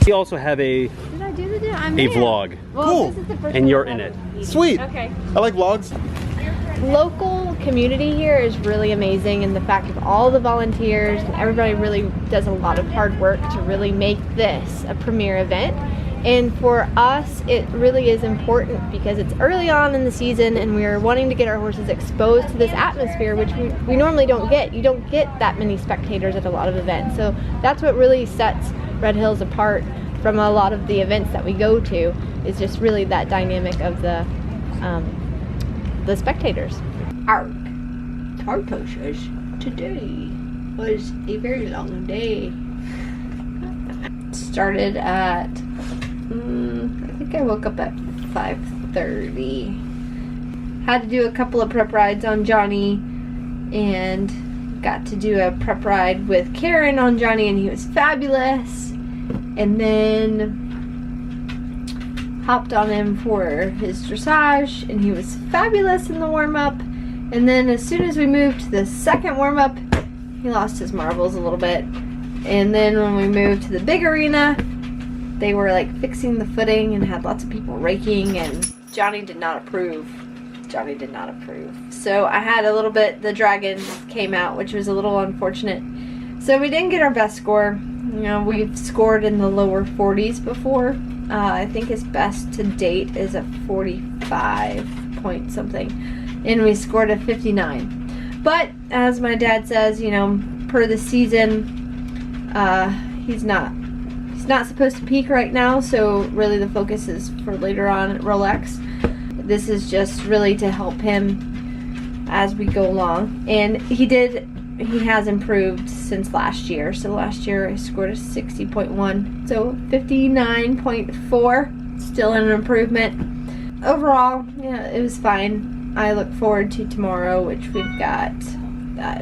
We also have a Did I do the vlog. Well, Cool. this is the first And one you're I've in it. eaten. Sweet. Okay. I like vlogs. Local community here is really amazing, and the fact of all the volunteers and everybody really does a lot of hard work to really make this a premier event. And for us, it really is important because it's early on in the season and we're wanting to get our horses exposed to this atmosphere, which we normally don't get. You don't get that many spectators at a lot of events. So that's what really sets Red Hills apart from a lot of the events that we go to, is just really that dynamic of the spectators. Our tortoises today was a very long day. Started at I think I woke up at 5:30. Had to do a couple of prep rides on Johnny and got to do a prep ride with Karen on Johnny, and he was fabulous. And then hopped on him for his dressage, and he was fabulous in the warm-up. And then as soon as we moved to the second warm-up, he lost his marbles a little bit. And then when we moved to the big arena, they were like fixing the footing and had lots of people raking, and Johnny did not approve. Johnny did not approve. So I had a little bit, the dragon came out, which was a little unfortunate. So we didn't get our best score. You know, we've scored in the lower 40s before. I think his best to date is a 45 point something. And we scored a 59. But as my dad says, you know, per the season, he's not supposed to peak right now, so really the focus is for later on at Rolex. This is just really to help him as we go along. And he has improved since last year. So last year I scored a 60.1, so 59.4, still an improvement. Overall, yeah, it was fine. I look forward to tomorrow, which we've got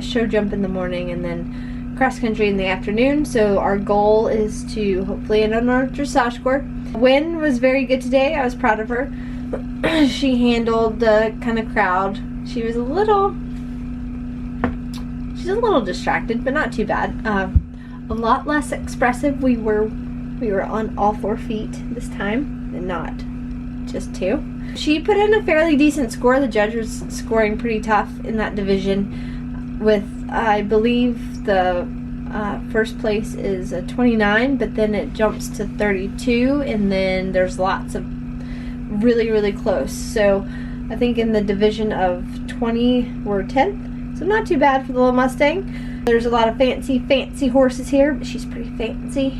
show jump in the morning and then cross country in the afternoon. So our goal is to hopefully end on our dressage score. Hwin was very good today. I was proud of her. She handled the kind of crowd. She's a little distracted, but not too bad. A lot less expressive. We were on all 4 feet this time and not just 2. She put in a fairly decent score. The judge was scoring pretty tough in that division with, I believe, the first place is a 29, but then it jumps to 32, and then there's lots of really, really close. So I think in the division of 20 we're 10th, so not too bad for the little Mustang. There's a lot of fancy horses here, but she's pretty fancy.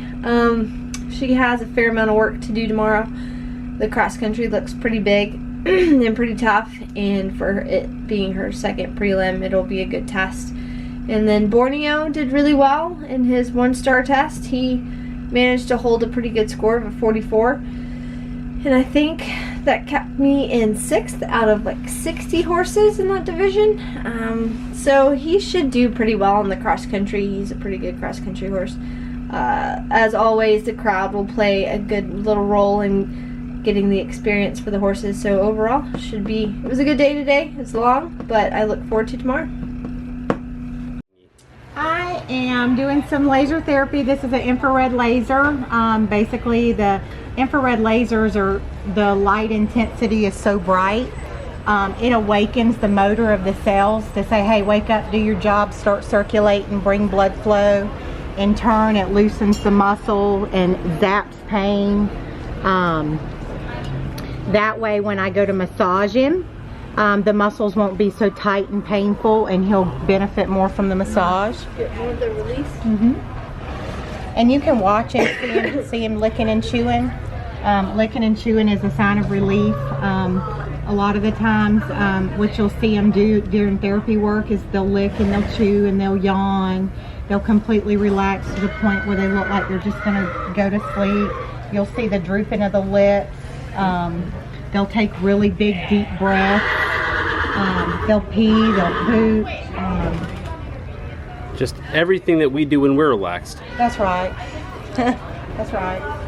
She has a fair amount of work to do tomorrow. The cross country looks pretty big and pretty tough, and for it being her second prelim, it'll be a good test. And then Borneo did really well in his 1-star test. He managed to hold a pretty good score of a 44, and I think that kept me in 6th out of like 60 horses in that division. So he should do pretty well in the cross country. He's a pretty good cross country horse. As always, the crowd will play a good little role in getting the experience for the horses. So overall, it was a good day today. It's long, but I look forward to tomorrow. I am doing some laser therapy. This is an infrared laser. Basically, the infrared lasers are, the light intensity is so bright, it awakens the motor of the cells to say, hey, wake up, do your job, start circulating, bring blood flow. In turn, it loosens the muscle and zaps pain. That way, when I go to massage him, the muscles won't be so tight and painful, and he'll benefit more from the massage. Get more of the release. And you can watch him, see him licking and chewing. Licking and chewing is a sign of relief. A lot of the times, what you'll see them do during therapy work is they'll lick and they'll chew and they'll yawn. They'll completely relax to the point where they look like they're just going to go to sleep. You'll see the drooping of the lips. They'll take really big, deep breaths. They'll pee, they'll poop. Just everything that we do when we're relaxed. That's right. That's right.